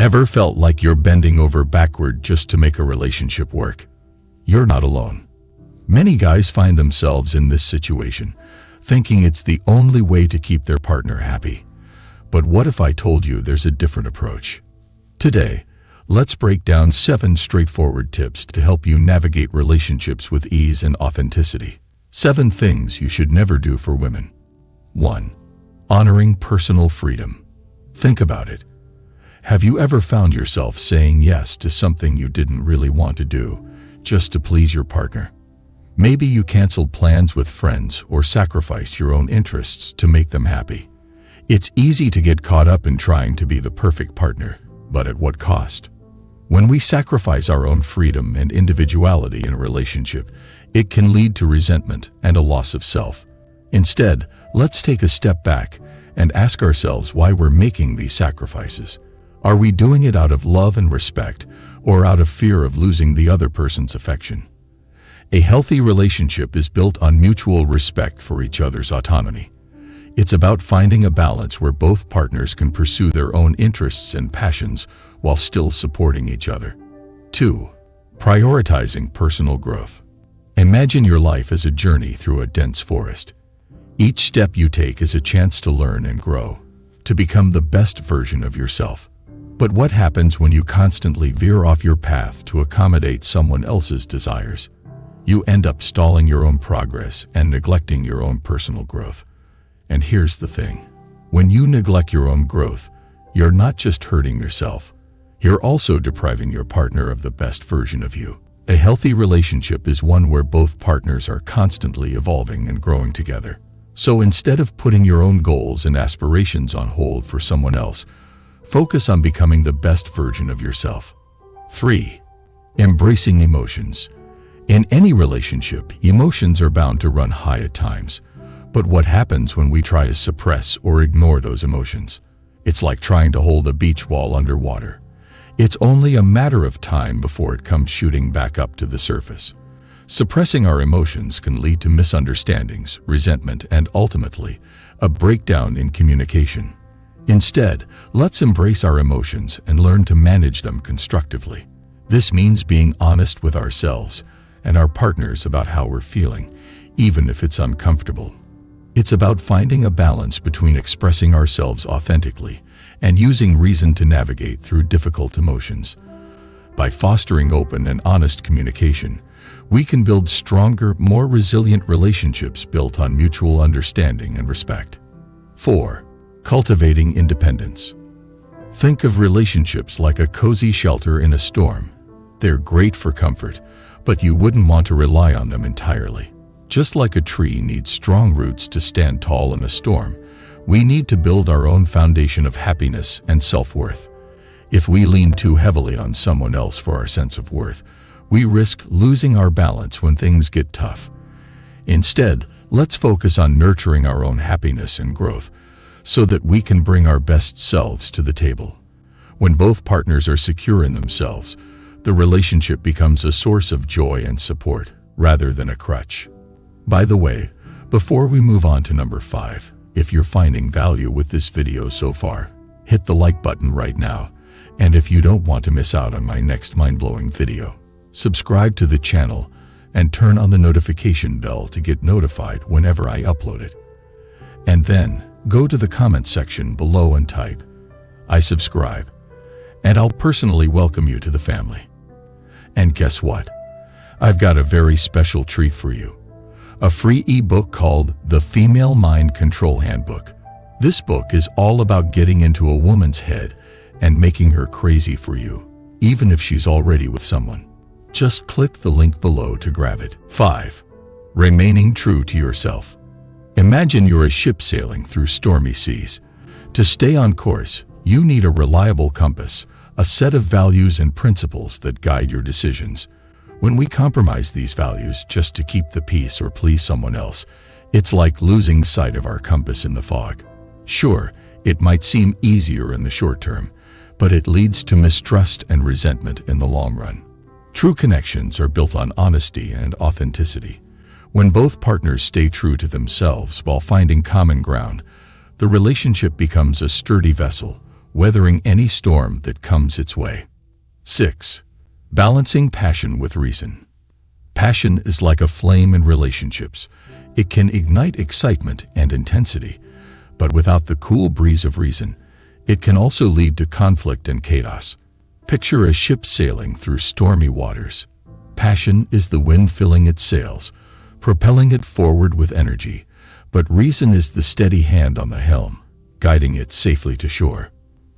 Ever felt like you're bending over backward just to make a relationship work? You're not alone. Many guys find themselves in this situation, thinking it's the only way to keep their partner happy. But what if I told you there's a different approach? Today, let's break down 7 straightforward tips to help you navigate relationships with ease and authenticity. 7 things you should never do for women. 1. Honoring personal freedom. Think about it. Have you ever found yourself saying yes to something you didn't really want to do, just to please your partner? Maybe you canceled plans with friends or sacrificed your own interests to make them happy. It's easy to get caught up in trying to be the perfect partner, but at what cost? When we sacrifice our own freedom and individuality in a relationship, it can lead to resentment and a loss of self. Instead, let's take a step back and ask ourselves why we're making these sacrifices. Are we doing it out of love and respect, or out of fear of losing the other person's affection? A healthy relationship is built on mutual respect for each other's autonomy. It's about finding a balance where both partners can pursue their own interests and passions while still supporting each other. 2. Prioritizing personal growth. Imagine your life as a journey through a dense forest. Each step you take is a chance to learn and grow, to become the best version of yourself. But what happens when you constantly veer off your path to accommodate someone else's desires? You end up stalling your own progress and neglecting your own personal growth. And here's the thing. When you neglect your own growth, you're not just hurting yourself. You're also depriving your partner of the best version of you. A healthy relationship is one where both partners are constantly evolving and growing together. So instead of putting your own goals and aspirations on hold for someone else, focus on becoming the best version of yourself. 3. Embracing emotions. In any relationship, emotions are bound to run high at times. But what happens when we try to suppress or ignore those emotions? It's like trying to hold a beach ball underwater. It's only a matter of time before it comes shooting back up to the surface. Suppressing our emotions can lead to misunderstandings, resentment, and ultimately, a breakdown in communication. Instead, let's embrace our emotions and learn to manage them constructively. This means being honest with ourselves and our partners about how we're feeling, even if it's uncomfortable. It's about finding a balance between expressing ourselves authentically and using reason to navigate through difficult emotions. By fostering open and honest communication, we can build stronger, more resilient relationships built on mutual understanding and respect. 4. Cultivating independence. Think of relationships like a cozy shelter in a storm. They're great for comfort, but you wouldn't want to rely on them entirely. Just like a tree needs strong roots to stand tall in a storm, we need to build our own foundation of happiness and self-worth. If we lean too heavily on someone else for our sense of worth, we risk losing our balance when things get tough. Instead, let's focus on nurturing our own happiness and growth so that we can bring our best selves to the table. When both partners are secure in themselves, the relationship becomes a source of joy and support rather than a crutch. By the way, before we move on to number 5, if you're finding value with this video so far, hit the like button right now. And if you don't want to miss out on my next mind-blowing video, subscribe to the channel and turn on the notification bell to get notified whenever I upload it. And then, go to the comment section below and type, "I subscribe," and I'll personally welcome you to the family. And guess what? I've got a very special treat for you. A free ebook called The Female Mind Control Handbook. This book is all about getting into a woman's head and making her crazy for you, even if she's already with someone. Just click the link below to grab it. 5. Remaining true to yourself. Imagine you're a ship sailing through stormy seas. To stay on course, you need a reliable compass, a set of values and principles that guide your decisions. When we compromise these values just to keep the peace or please someone else, it's like losing sight of our compass in the fog. Sure, it might seem easier in the short term, but it leads to mistrust and resentment in the long run. True connections are built on honesty and authenticity. When both partners stay true to themselves while finding common ground, the relationship becomes a sturdy vessel, weathering any storm that comes its way. 6. Balancing passion with reason. Passion is like a flame in relationships. It can ignite excitement and intensity, but without the cool breeze of reason, it can also lead to conflict and chaos. Picture a ship sailing through stormy waters. Passion is the wind filling its sails, propelling it forward with energy, but reason is the steady hand on the helm, guiding it safely to shore.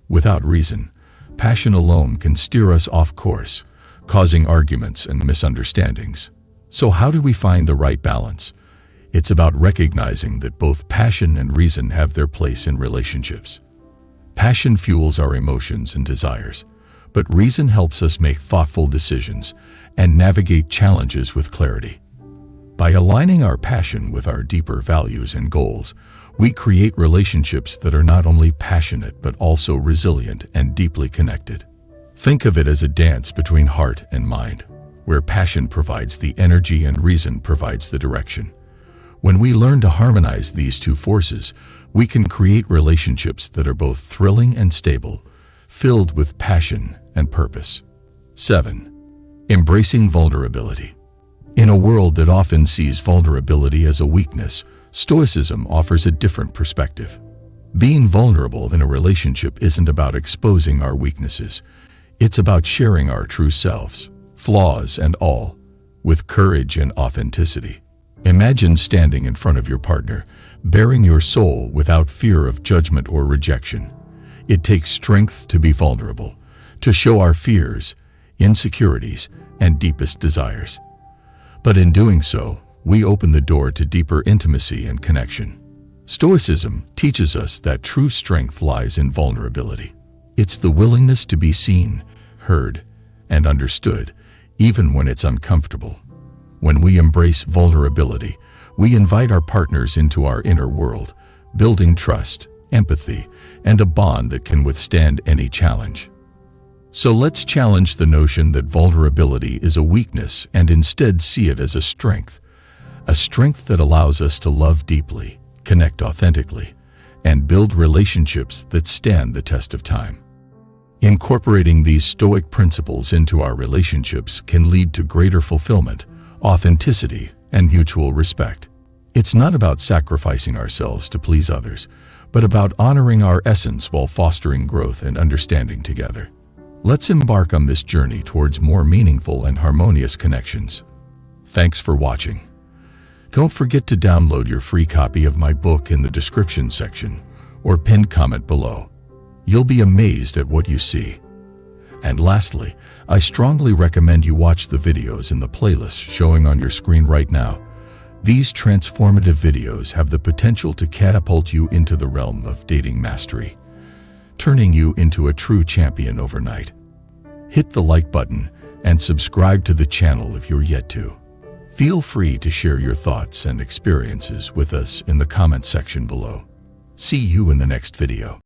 Without reason, passion alone can steer us off course, causing arguments and misunderstandings. So how do we find the right balance? It's about recognizing that both passion and reason have their place in relationships. Passion fuels our emotions and desires, but reason helps us make thoughtful decisions and navigate challenges with clarity. By aligning our passion with our deeper values and goals, we create relationships that are not only passionate but also resilient and deeply connected. Think of it as a dance between heart and mind, where passion provides the energy and reason provides the direction. When we learn to harmonize these two forces, we can create relationships that are both thrilling and stable, filled with passion and purpose. 7. Embracing vulnerability. In a world that often sees vulnerability as a weakness, Stoicism offers a different perspective. Being vulnerable in a relationship isn't about exposing our weaknesses. It's about sharing our true selves, flaws and all, with courage and authenticity. Imagine standing in front of your partner, bearing your soul without fear of judgment or rejection. It takes strength to be vulnerable, to show our fears, insecurities, and deepest desires. But in doing so, we open the door to deeper intimacy and connection. Stoicism teaches us that true strength lies in vulnerability. It's the willingness to be seen, heard, and understood, even when it's uncomfortable. When we embrace vulnerability, we invite our partners into our inner world, building trust, empathy, and a bond that can withstand any challenge. So let's challenge the notion that vulnerability is a weakness and instead see it as a strength that allows us to love deeply, connect authentically, and build relationships that stand the test of time. Incorporating these Stoic principles into our relationships can lead to greater fulfillment, authenticity, and mutual respect. It's not about sacrificing ourselves to please others, but about honoring our essence while fostering growth and understanding together. Let's embark on this journey towards more meaningful and harmonious connections. Thanks for watching. Don't forget to download your free copy of my book in the description section or pinned comment below. You'll be amazed at what you see. And lastly, I strongly recommend you watch the videos in the playlist showing on your screen right now. These transformative videos have the potential to catapult you into the realm of dating mastery, turning you into a true champion overnight. Hit the like button and subscribe to the channel if you're yet to. Feel free to share your thoughts and experiences with us in the comment section below. See you in the next video.